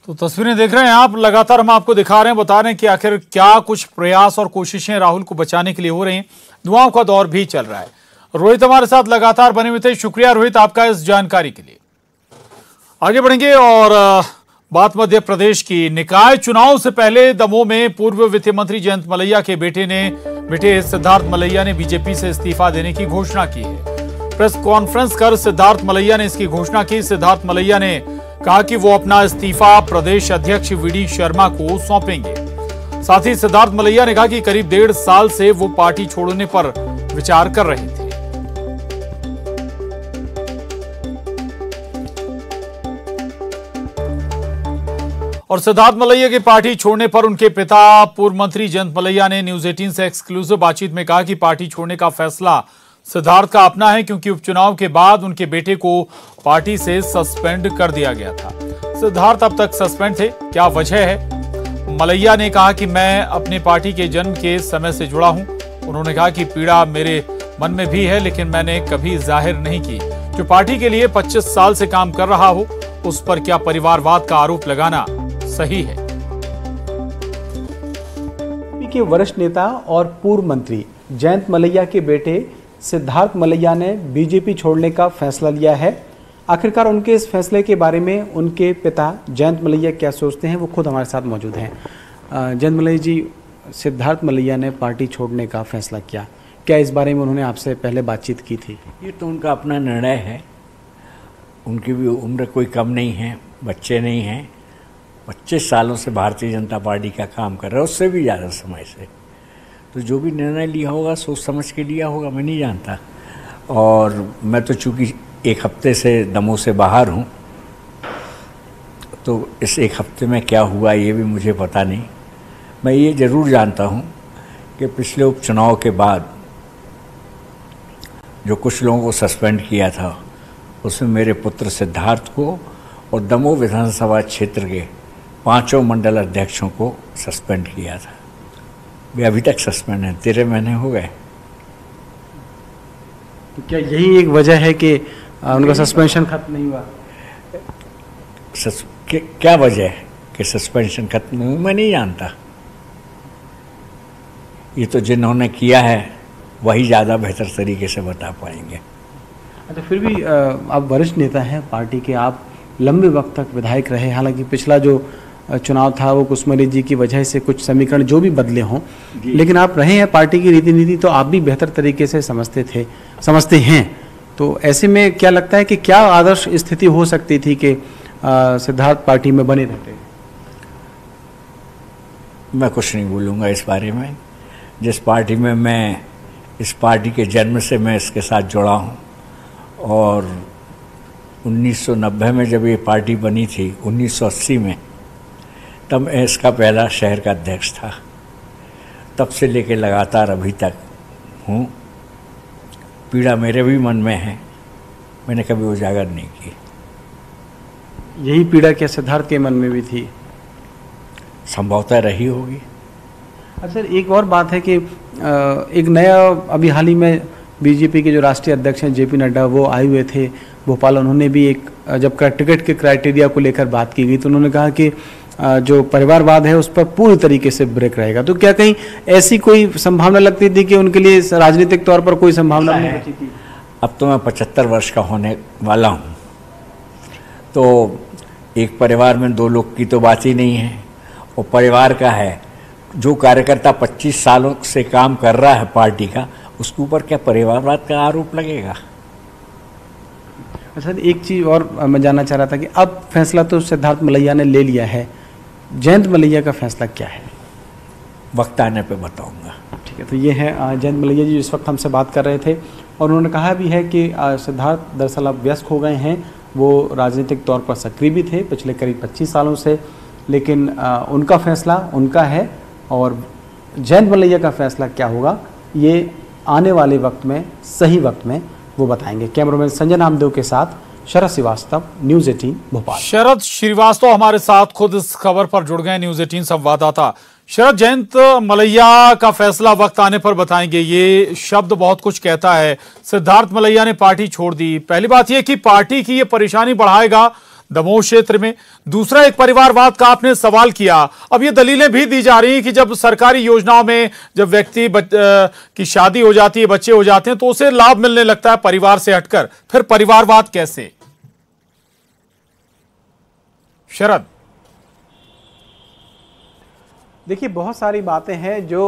तो तस्वीरें देख रहे हैं आप, लगातार हम आपको दिखा रहे हैं, बता रहे हैं कि आखिर क्या कुछ प्रयास और कोशिशें राहुल को बचाने के लिए हो रही हैं। दुआओं का दौर भी चल रहा है। रोहित हमारे साथ लगातार बने हुए थे। शुक्रिया रोहित आपका इस जानकारी के लिए। आगे बढ़ेंगे और बात मध्य प्रदेश की। निकाय चुनाव से पहले दमोह में पूर्व वित्त मंत्री जयंत मलैया के बेटे सिद्धार्थ मलैया ने बीजेपी से इस्तीफा देने की घोषणा की है। प्रेस कॉन्फ्रेंस कर सिद्धार्थ मलैया ने इसकी घोषणा की। सिद्धार्थ मलैया ने कहा कि वो अपना इस्तीफा प्रदेश अध्यक्ष वीडी शर्मा को सौंपेंगे। साथ ही सिद्धार्थ मलैया ने कहा कि करीब 1.5 साल से वो पार्टी छोड़ने पर विचार कर रहे थे। और सिद्धार्थ मलैया की पार्टी छोड़ने पर उनके पिता पूर्व मंत्री जयंत मलैया ने न्यूज 18 से एक्सक्लूसिव बातचीत में कहा कि पार्टी छोड़ने का फैसला सिद्धार्थ का अपना है, क्योंकि उपचुनाव के बाद उनके बेटे को पार्टी से सस्पेंड कर दिया गया था। सिद्धार्थ अब तक सस्पेंड थे, क्या वजह है? मलैया ने कहा कि मैं अपनी पार्टी के जन्म के समय से जुड़ा हूं। उन्होंने कहा कि पीड़ा मेरे मन में भी है, लेकिन मैंने कभी जाहिर नहीं की। जो पार्टी के लिए 25 साल से काम कर रहा हो, उस पर क्या परिवारवाद का आरोप लगाना सही है? के वरिष्ठ नेता और पूर्व मंत्री जयंत मलैया के बेटे सिद्धार्थ मलैया ने बीजेपी छोड़ने का फैसला लिया है। आखिरकार उनके इस फैसले के बारे में उनके पिता जयंत मलैया क्या सोचते हैं, वो खुद हमारे साथ मौजूद हैं। जयंत मलैया जी, सिद्धार्थ मलैया ने पार्टी छोड़ने का फैसला किया, क्या इस बारे में उन्होंने आपसे पहले बातचीत की थी? ये तो उनका अपना निर्णय है। उनकी भी उम्र कोई कम नहीं है, बच्चे नहीं हैं। 25 सालों से भारतीय जनता पार्टी का काम कर रहे हैं, उससे भी ज़्यादा समय से। तो जो भी निर्णय लिया होगा सोच समझ के लिया होगा, मैं नहीं जानता। और मैं तो चूँकि 1 हफ्ते से दमोह से बाहर हूँ, तो इस 1 हफ्ते में क्या हुआ ये भी मुझे पता नहीं। मैं ये ज़रूर जानता हूँ कि पिछले उपचुनाव के बाद जो कुछ लोगों को सस्पेंड किया था, उसमें मेरे पुत्र सिद्धार्थ को और दमोह विधानसभा क्षेत्र के 5 मंडल अध्यक्षों को सस्पेंड किया था। वे अभी तक सस्पेंड हैं, 13 महीने हो गए। तो क्या यही एक वजह है कि उनका सस्पेंशन खत्म नहीं हुआ? क्या वजह है कि सस्पेंशन खत्म नहीं हुआ, मैं नहीं जानता। ये तो जिन्होंने किया है वही ज़्यादा बेहतर तरीके से बता पाएंगे। अच्छा, फिर भी आप वरिष्ठ नेता हैं पार्टी के, आप लंबे वक्त तक विधायक रहे। हालांकि पिछला जो चुनाव था वो कुसुमरी जी की वजह से कुछ समीकरण जो भी बदले हों, लेकिन आप रहे हैं पार्टी की रीति नीति, तो आप भी बेहतर तरीके से समझते हैं। तो ऐसे में क्या लगता है कि क्या आदर्श स्थिति हो सकती थी कि सिद्धार्थ पार्टी में बने रहते? मैं कुछ नहीं बोलूँगा इस बारे में। जिस पार्टी में मैं, इस पार्टी के जन्म से मैं इसके साथ जुड़ा हूँ, और 1990 में जब ये पार्टी बनी थी, 1980 में, तब मैं इसका पहला शहर का अध्यक्ष था। तब से लेकर लगातार अभी तक हूँ। पीड़ा मेरे भी मन में है, मैंने कभी उजागर नहीं की। यही पीड़ा क्या सिद्धार्थ के मन में भी थी? संभवतः रही होगी। अच्छा, एक और बात है कि एक नया, अभी हाल ही में बीजेपी के जो राष्ट्रीय अध्यक्ष हैं जेपी नड्डा, वो आए हुए थे भोपाल। उन्होंने भी एक, जब टिकट के क्राइटेरिया को लेकर बात की गई, तो उन्होंने कहा कि जो परिवारवाद है उस पर पूरी तरीके से ब्रेक रहेगा। तो क्या कहीं ऐसी कोई संभावना लगती थी कि उनके लिए राजनीतिक तौर पर कोई संभावना नहीं बची थी? अब तो मैं 75 वर्ष का होने वाला हूँ, तो एक परिवार में 2 लोग की तो बात ही नहीं है। और परिवार का है, जो कार्यकर्ता 25 सालों से काम कर रहा है पार्टी का, उसके ऊपर क्या परिवारवाद का आरोप लगेगा? अच्छा, एक चीज़ और मैं जानना चाह रहा था कि अब फैसला तो सिद्धार्थ मलैया ने ले लिया है, जयंत मलैया का फैसला क्या है? वक्त आने पे बताऊंगा। ठीक है, तो ये है जयंत मलैया जी, इस वक्त हमसे बात कर रहे थे, और उन्होंने कहा भी है कि सिद्धार्थ दरअसल अब व्यस्त हो गए हैं। वो राजनीतिक तौर पर सक्रिय भी थे पिछले करीब 25 सालों से, लेकिन उनका फैसला उनका है, और जयंत मलैया का फैसला क्या होगा ये आने वाले वक्त में, सही वक्त में वो बताएंगे। कैमरामैन संजय नामदेव के साथ शरद श्रीवास्तव, न्यूज 18 भोपाल। शरद श्रीवास्तव हमारे साथ खुद इस खबर पर जुड़ गए, न्यूज 18 संवाददाता। शरद, जयंत मलैया का फैसला वक्त आने पर बताएंगे, ये शब्द बहुत कुछ कहता है। सिद्धार्थ मलैया ने पार्टी छोड़ दी। पहली बात यह कि पार्टी की ये परेशानी बढ़ाएगा दमोह क्षेत्र में। दूसरा, एक परिवारवाद का आपने सवाल किया। अब ये दलीलें भी दी जा रही हैं कि जब सरकारी योजनाओं में जब व्यक्ति की शादी हो जाती है, बच्चे हो जाते हैं, तो उसे लाभ मिलने लगता है परिवार से हटकर। फिर परिवारवाद कैसे? शरद, देखिए, बहुत सारी बातें हैं जो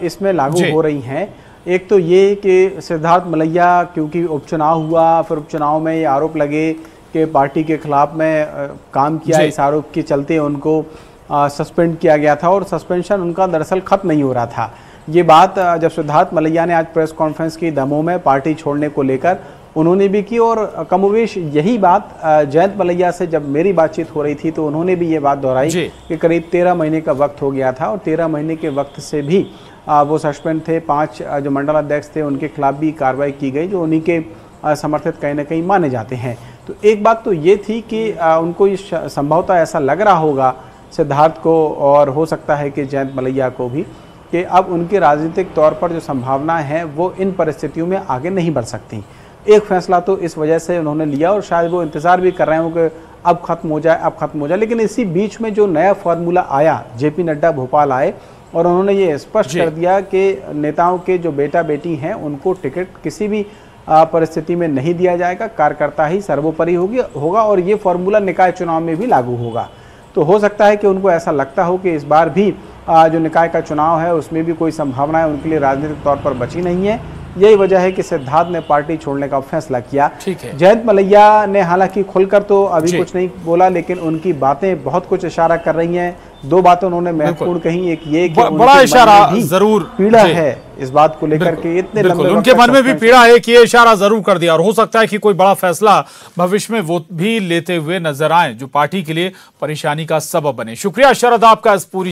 इसमें लागू हो रही हैं। एक तो ये कि सिद्धार्थ मलैया, क्योंकि उपचुनाव हुआ, फिर उपचुनाव में ये आरोप लगे कि पार्टी के खिलाफ में काम किया, इस आरोप के चलते उनको सस्पेंड किया गया था और सस्पेंशन उनका दरअसल खत्म नहीं हो रहा था। ये बात जब सिद्धार्थ मलैया ने आज प्रेस कॉन्फ्रेंस की दमोह में पार्टी छोड़ने को लेकर, उन्होंने भी की, और कमोवेश यही बात जयंत मलैया से जब मेरी बातचीत हो रही थी तो उन्होंने भी ये बात दोहराई कि करीब 13 महीने का वक्त हो गया था और 13 महीने के वक्त से भी वो सस्पेंड थे। 5 जो मंडलाध्यक्ष थे उनके खिलाफ भी कार्रवाई की गई जो उन्हीं के समर्थित कहीं ना कहीं माने जाते हैं। तो एक बात तो ये थी कि उनको ये संभवतः ऐसा लग रहा होगा सिद्धार्थ को, और हो सकता है कि जयंत मलैया को भी, कि अब उनके राजनीतिक तौर पर जो संभावना है वो इन परिस्थितियों में आगे नहीं बढ़ सकती। एक फैसला तो इस वजह से उन्होंने लिया और शायद वो इंतज़ार भी कर रहे हो कि अब खत्म हो जाए, अब खत्म हो जाए। लेकिन इसी बीच में जो नया फार्मूला आया, जेपी नड्डा भोपाल आए और उन्होंने ये स्पष्ट कर दिया कि नेताओं के जो बेटा बेटी हैं उनको टिकट किसी भी परिस्थिति में नहीं दिया जाएगा, कार्यकर्ता ही सर्वोपरि होगा और ये फार्मूला निकाय चुनाव में भी लागू होगा। तो हो सकता है कि उनको ऐसा लगता हो कि इस बार भी जो निकाय का चुनाव है उसमें भी कोई संभावना है उनके लिए राजनीतिक तौर पर बची नहीं है। यही वजह है कि सिद्धार्थ ने पार्टी छोड़ने का फैसला किया। जयंत मलैया ने हालांकि खुलकर तो अभी कुछ नहीं बोला, लेकिन उनकी बातें बहुत कुछ इशारा कर रही हैं। 2 बातें उन्होंने महत्वपूर्ण कही। एक ये कि बड़ा इशारा जरूर पीड़ा है इस बात को लेकर के, इतने लंबे उनके मन में भी पीड़ा है कि ये इशारा जरूर कर दिया और हो सकता है कि कोई बड़ा फैसला भविष्य में वो भी लेते हुए नजर आए जो पार्टी के लिए परेशानी का सबब बने। शुक्रिया शरद आपका इस पूरी